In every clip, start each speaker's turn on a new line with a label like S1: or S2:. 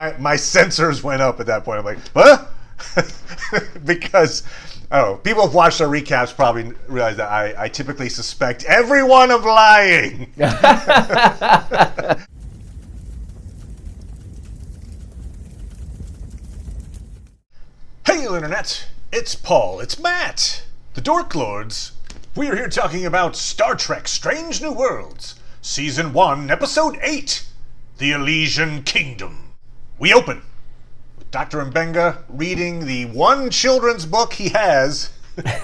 S1: My sensors went up at that point. I'm like, huh? Because, I don't know, people who've watched our recaps probably realize that I typically suspect everyone of lying. Hey, Internet! It's Paul, it's Matt, the Dork Lords. We are here talking about Star Trek Strange New Worlds, Season 1, Episode 8, The Elysian Kingdom. We open with Dr. Mbenga reading the one children's book he has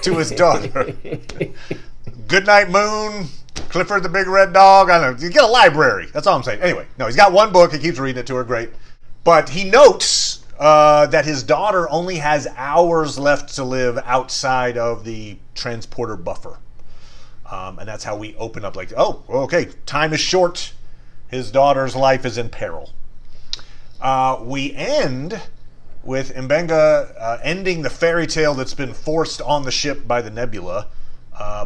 S1: to his daughter. Goodnight Moon, Clifford the Big Red Dog, I don't know, you get a library, that's all I'm saying. Anyway, no, he's got one book, he keeps reading it to her, great. But he notes that his daughter only has hours left to live outside of the transporter buffer. And that's how we open up, like, oh, okay, time is short. His daughter's life is in peril. We end with Mbenga ending the fairy tale that's been forced on the ship by the nebula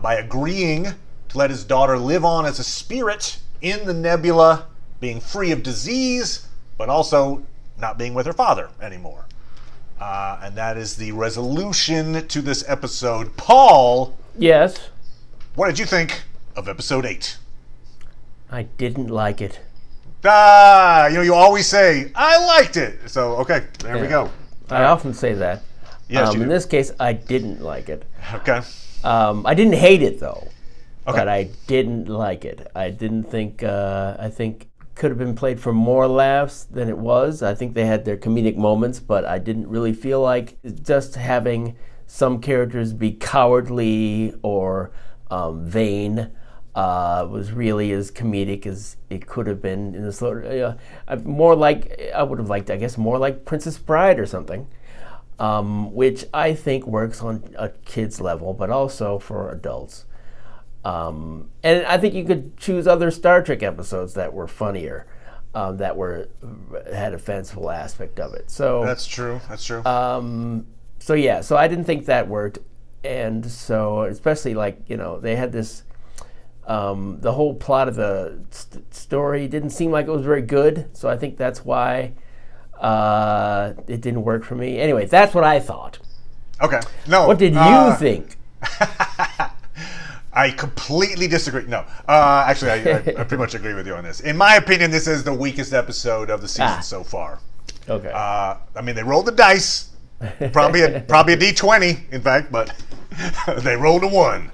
S1: by agreeing to let his daughter live on as a spirit in the nebula, being free of disease, but also not being with her father anymore. And that is the resolution to this episode. Paul.
S2: Yes?
S1: What did you think of episode 8?
S2: I didn't like it.
S1: You always say, I liked it. So, okay, there we go.
S2: I often say that.
S1: Yes,
S2: in this case, I didn't like it.
S1: Okay.
S2: I didn't hate it, though.
S1: Okay.
S2: But I didn't like it. I didn't think, I think could have been played for more laughs than it was. I think they had their comedic moments, but I didn't really feel like just having some characters be cowardly or vain was really as comedic as it could have been in this. More like, I would have liked, I guess, more like Princess Bride or something, which I think works on a kid's level, but also for adults. And I think you could choose other Star Trek episodes that were funnier, that had a fanciful aspect of it. So
S1: that's true. So
S2: I didn't think that worked, and so especially they had this. The whole plot of the story didn't seem like it was very good, so I think that's why it didn't work for me. Anyway, that's what I thought.
S1: Okay. No.
S2: What did you think?
S1: I completely disagree. No. Actually, I pretty much agree with you on this. In my opinion, this is the weakest episode of the season so far.
S2: Okay.
S1: They rolled the dice. Probably a D20, in fact, but they rolled a 1.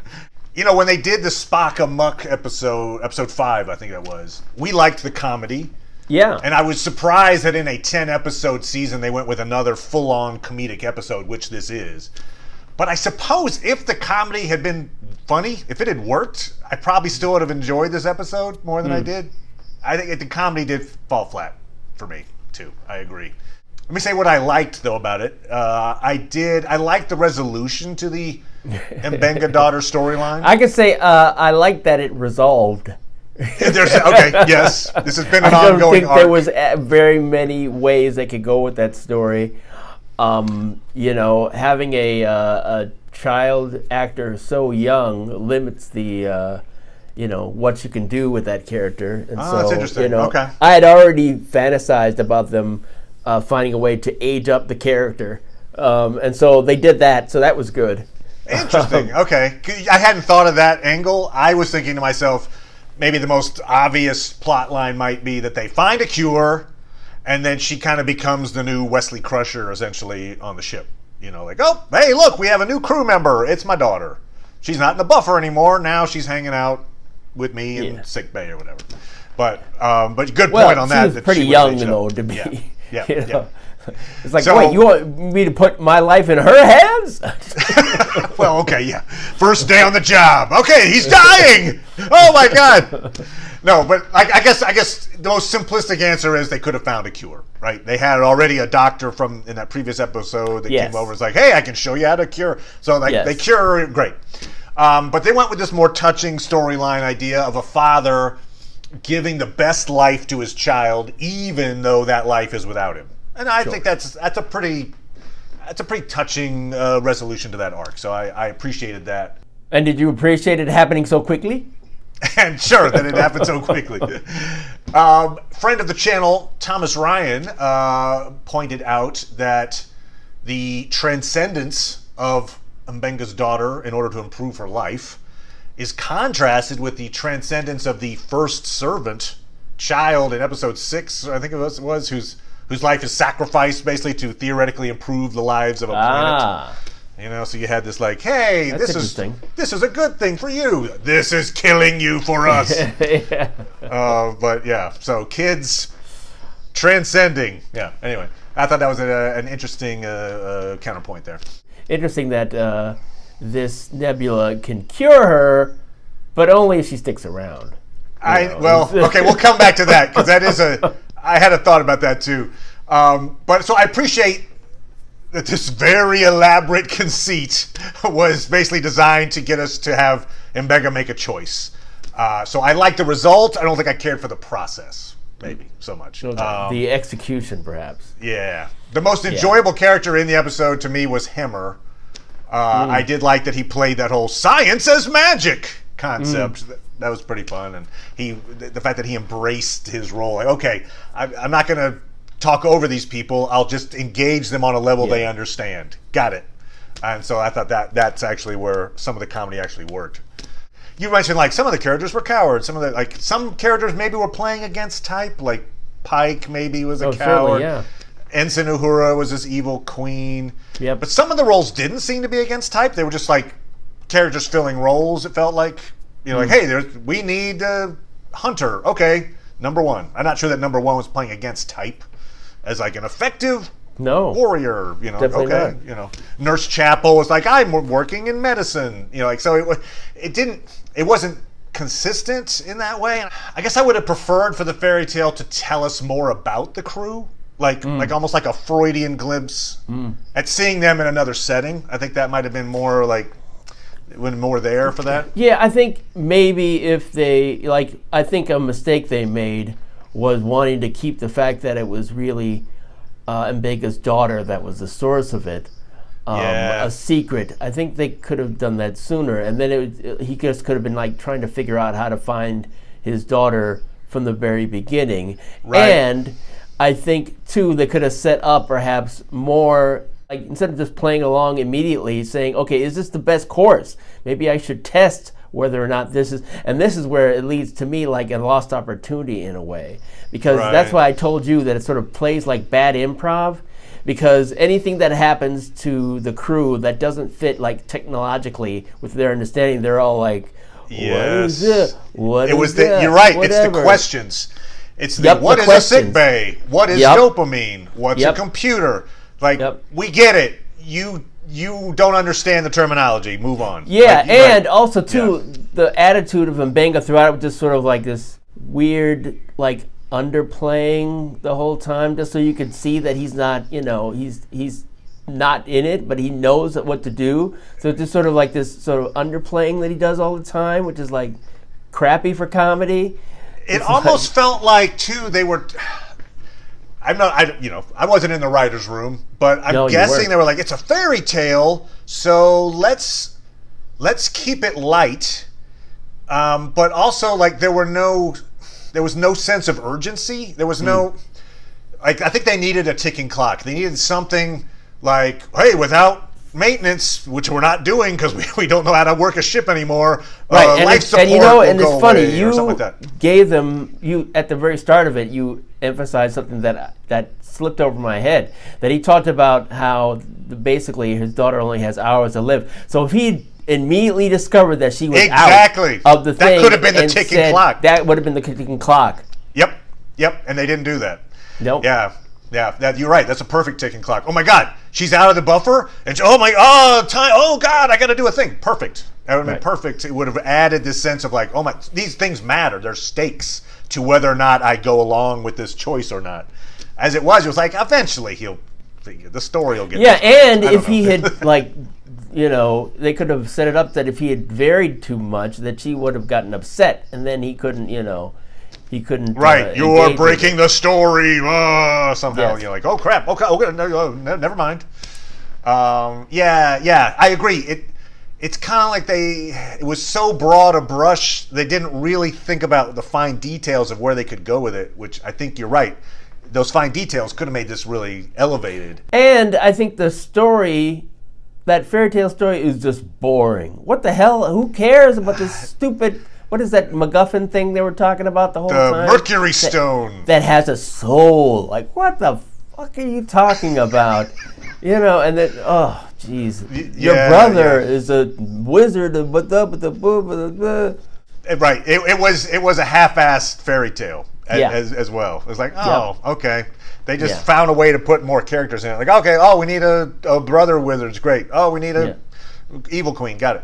S1: When they did the Spock Amok episode 5, I think that was, we liked the comedy.
S2: Yeah.
S1: And I was surprised that in a 10-episode season, they went with another full-on comedic episode, which this is. But I suppose if the comedy had been funny, if it had worked, I probably still would have enjoyed this episode more than I did. I think the comedy did fall flat for me, too. I agree. Let me say what I liked, though, about it. I liked the resolution to the Mbenga daughter storyline.
S2: I could say I liked that it resolved.
S1: Okay, yes. This has been an ongoing arc. I don't think
S2: there was very many ways they could go with that story. Having a child actor so young limits the, what you can do with that character. And so,
S1: that's interesting. Okay.
S2: I had already fantasized about them finding a way to age up the character. And so they did that, so that was good.
S1: Interesting. Okay. I hadn't thought of that angle. I was thinking to myself, maybe the most obvious plot line might be that they find a cure, and then she kind of becomes the new Wesley Crusher, essentially, on the ship. Oh, hey, look, we have a new crew member. It's my daughter. She's not in the buffer anymore. Now she's hanging out with me in sick bay or whatever. But good point on that.
S2: She was pretty young, though, to be.
S1: Yeah.
S2: It's like, wait, you want me to put my life in her hands?
S1: Well, okay, yeah. First day on the job. Okay, he's dying. Oh my God. No, but I guess the most simplistic answer is they could have found a cure, right? They had already a doctor in that previous episode that came over and was like, hey, I can show you how to cure. So they cure her, great. But they went with this more touching storyline idea of a father giving the best life to his child, even though that life is without him. And I think that's a pretty touching resolution to that arc. So I appreciated that.
S2: And did you appreciate it happening so quickly?
S1: And sure, that it happened so quickly. Friend of the channel, Thomas Ryan, pointed out that the transcendence of Mbenga's daughter in order to improve her life is contrasted with the transcendence of the first servant child in episode 6, I think it was whose life is sacrificed basically to theoretically improve the lives of a planet. You know, so you had this like, hey, this is a good thing for you. This is killing you for us.
S2: Yeah.
S1: But yeah, so kids transcending. Yeah. Anyway, I thought that was an interesting counterpoint there.
S2: Interesting that this nebula can cure her, but only if she sticks around.
S1: Okay, we'll come back to that because that is I had a thought about that too. But so I appreciate that this very elaborate conceit was basically designed to get us to have Mbenga make a choice. So I like the result. I don't think I cared for the process, maybe so much.
S2: The execution, perhaps.
S1: Yeah. The most enjoyable character in the episode to me was Hemmer. I did like that he played that whole science as magic concept. That was pretty fun. And the fact that he embraced his role. Like, okay, I'm not going to talk over these people. I'll just engage them on a level they understand. Got it. And so I thought that's actually where some of the comedy actually worked. You mentioned like some of the characters were cowards. Some characters maybe were playing against type. Like Pike maybe was a coward.
S2: Certainly,
S1: Ensign Uhura was this evil queen.
S2: Yeah.
S1: But some of the roles didn't seem to be against type. They were just like characters filling roles. It felt like, like, hey, we need Hunter. Okay, number 1. I'm not sure that number 1 was playing against type as like an effective warrior.
S2: Definitely
S1: okay,
S2: not.
S1: Nurse Chapel was like, I'm working in medicine. So it wasn't consistent in that way. I guess I would have preferred for the fairy tale to tell us more about the crew. Like almost like a Freudian glimpse at seeing them in another setting. I think that might have been more like more there for that.
S2: Yeah, I think maybe if they I think a mistake they made was wanting to keep the fact that it was really Mbenga's daughter that was the source of it a secret. I think they could have done that sooner, and then he just could have been like trying to figure out how to find his daughter from the very beginning.
S1: Right.
S2: And I think, too, they could have set up perhaps more, like instead of just playing along immediately, saying, okay, is this the best course? Maybe I should test whether or not this is, and this is where it leads to me like a lost opportunity in a way. Because that's why I told you that it sort of plays like bad improv, because anything that happens to the crew that doesn't fit like technologically with their understanding, they're all like, what is it? What is that?
S1: You're right,
S2: Whatever.
S1: It's the questions. It's what is a sick bay? What is dopamine? What's a computer? Like, we get it. You don't understand the terminology. Move on.
S2: Yeah, and also, too, the attitude of Mbenga throughout it was just sort of like this weird, like, underplaying the whole time, just so you could see that he's not, he's not in it, but he knows what to do. So it's just sort of like this sort of underplaying that he does all the time, which is, like, crappy for comedy.
S1: It almost felt like, too, they were... I wasn't in the writer's room, but I'm guessing they were like, it's a fairy tale, so let's keep it light. But also, like, there was no sense of urgency. There was no... Like, I think they needed a ticking clock. They needed something like, hey, without maintenance, which we're not doing because we don't know how to work a ship anymore.
S2: Right,
S1: life support
S2: and it's funny. You
S1: like
S2: gave them at the very start of it. You emphasized something that slipped over my head. That he talked about how basically his daughter only has hours to live. So if he immediately discovered that she was out of the thing,
S1: that could have been the ticking clock.
S2: That would have been the ticking clock.
S1: Yep, and they didn't do that.
S2: Nope.
S1: Yeah, you're right. That's a perfect ticking clock. Oh my God, she's out of the buffer, and time. Oh God, I got to do a thing. Perfect. That would have been perfect. It would have added this sense of like, oh my, these things matter. There's stakes to whether or not I go along with this choice or not. As it was like eventually the story will get.
S2: Yeah, and if he had they could have set it up that if he had varied too much, that she would have gotten upset, and then he couldn't. He couldn't.
S1: Right, you're breaking the story. Somehow you're like, oh crap. Okay, never mind. I agree. it's kind of like it was so broad a brush, they didn't really think about the fine details of where they could go with it, which I think you're right. Those fine details could have made this really elevated.
S2: And I think the story, that fairy tale story, is just boring. What the hell? Who cares about this stupid, what is that MacGuffin thing they were talking about the whole time?
S1: The Mercury Stone.
S2: That has a soul. Like, what the fuck are you talking about? You know, and then, oh, jeez. Your brother is a wizard.
S1: Right. It was a half-assed fairy tale as well. It was like, okay. They just found a way to put more characters in it. Like, okay, we need a brother wizard's great. Oh, we need a evil queen. Got it.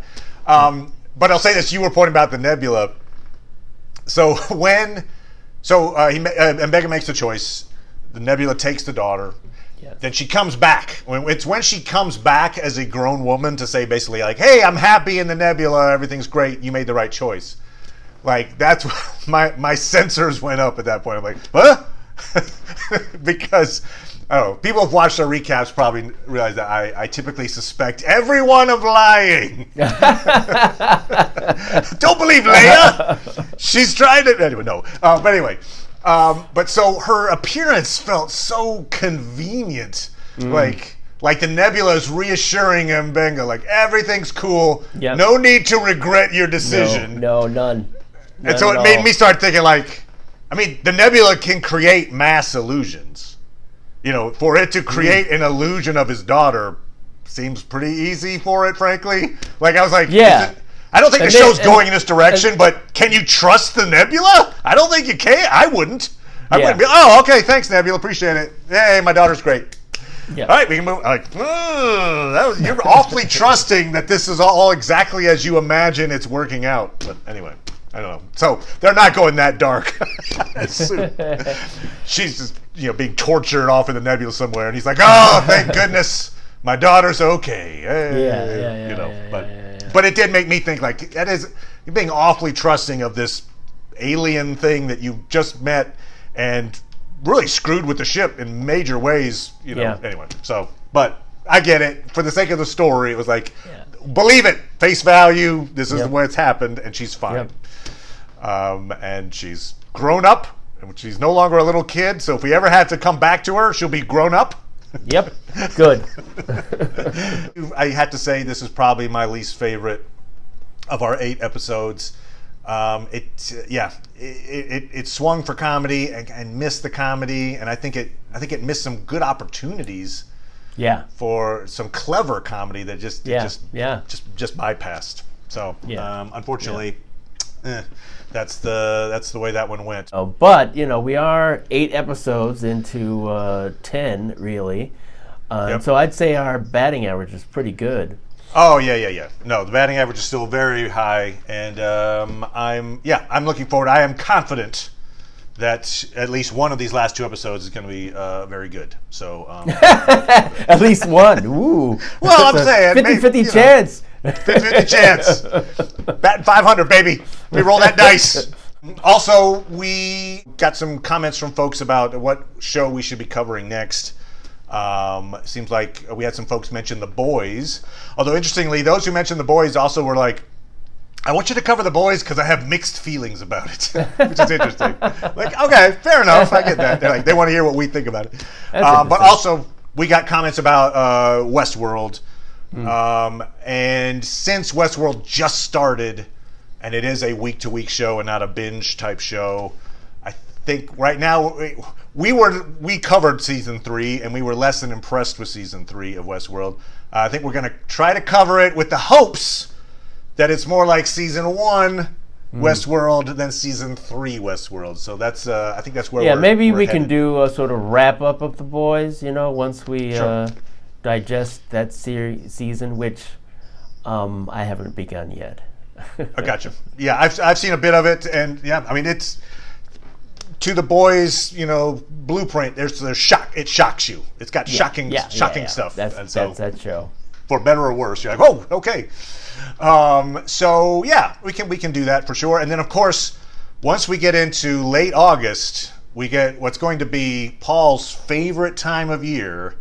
S1: But I'll say this: you were pointing about the nebula. So Mbega makes the choice. The nebula takes the daughter. Yes. Then she comes back. It's when she comes back as a grown woman to say basically like, "Hey, I'm happy in the nebula. Everything's great. You made the right choice." Like that's my sensors went up at that point. I'm like, huh? Because people who've watched our recaps probably realize that I typically suspect everyone of lying. Don't believe Leia. She's trying to anyway. No, but anyway. But so her appearance felt so convenient, like the nebula is reassuring Mbenga, like everything's cool, no need to regret your decision.
S2: No, none.
S1: And so it made me start thinking, like, I mean, the nebula can create mass illusions. You know, for it to create an illusion of his daughter seems pretty easy for it, frankly. Like, I was like, I don't think the show's going in this direction, but can you trust the nebula? I don't think you can. I wouldn't. I wouldn't be, okay, thanks, Nebula, appreciate it. Hey, my daughter's great. Yeah. All right, we can move. Like, you're awfully trusting that this is all exactly as you imagine it's working out. But anyway, I don't know. So they're not going that dark. She's just being tortured off in the nebula somewhere, and he's like, oh, thank goodness, my daughter's okay. Hey, But it did make me think, like, you're being awfully trusting of this alien thing that you just met and really screwed with the ship in major ways, Anyway, but I get it. For the sake of the story, it was like, believe it, face value, this is the way it's happened, and she's fine. And she's grown up, and she's no longer a little kid, so if we ever have to come back to her, she'll be grown up.
S2: Yep, good.
S1: I had to say this is probably my least favorite of our 8 episodes. It swung for comedy and missed the comedy, and I think it missed some good opportunities. For some clever comedy that just bypassed. So unfortunately, that's the way that one went.
S2: Oh, but we are 8 episodes into 10 really, so I'd say our batting average is pretty good.
S1: Oh yeah. No, the batting average is still very high, and I'm looking forward. I am confident that at least one of these last 2 episodes is going to be very good. So
S2: at least one. Ooh.
S1: Well, I'm saying
S2: 50-50 chance.
S1: 50-50 chance. Batting 500, baby. We roll that dice. Also, we got some comments from folks about what show we should be covering next. Seems like we had some folks mention The Boys. Although, interestingly, those who mentioned The Boys also were like, I want you to cover The Boys because I have mixed feelings about it, which is interesting. Like, okay, fair enough. I get that. They're like, they want to hear what we think about it. But also, we got comments about Westworld. And since Westworld just started, and it is a week-to-week show and not a binge type show, I think right now we covered season 3 and we were less than impressed with season 3 of Westworld. I think we're going to try to cover it with the hopes that it's more like season 1 Westworld than season 3 Westworld. So that's I think that's where
S2: maybe we
S1: headed.
S2: can do a sort of wrap up of The Boys, once we digest that season, which I haven't begun yet.
S1: I gotcha. Yeah, I've seen a bit of it, and I mean it's to The Boys, blueprint. There's shock. It shocks you. It's got shocking stuff.
S2: That's that show.
S1: For better or worse, you're like, oh, okay. So we can do that for sure. And then of course, once we get into late August, we get what's going to be Paul's favorite time of year,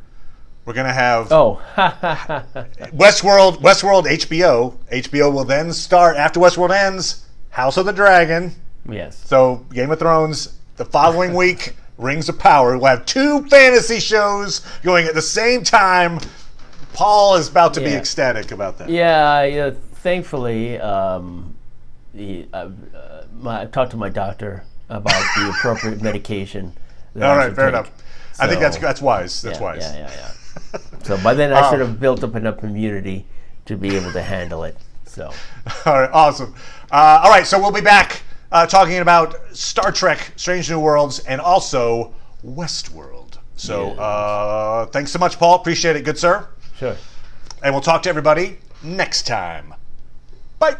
S1: We're going to have
S2: Oh,
S1: Westworld, HBO. HBO will then start, after Westworld ends, House of the Dragon.
S2: yes.
S1: So Game of Thrones, the following week, Rings of Power. We'll have 2 fantasy shows going at the same time. Paul is about to be
S2: Yeah.
S1: ecstatic about that.
S2: Yeah, thankfully, I talked to my doctor about the appropriate medication. That
S1: All
S2: I
S1: right,
S2: should
S1: fair
S2: take.
S1: enough. I think
S2: So,
S1: that's wise. That's
S2: yeah,
S1: wise.
S2: Yeah. So by then I should have built up enough immunity to be able to handle it. So
S1: All right, awesome. All right, so we'll be back talking about Star Trek: Strange New Worlds and also Westworld. So thanks so much, Paul. Appreciate it, good sir.
S2: sure.
S1: And we'll talk to everybody next time. Bye.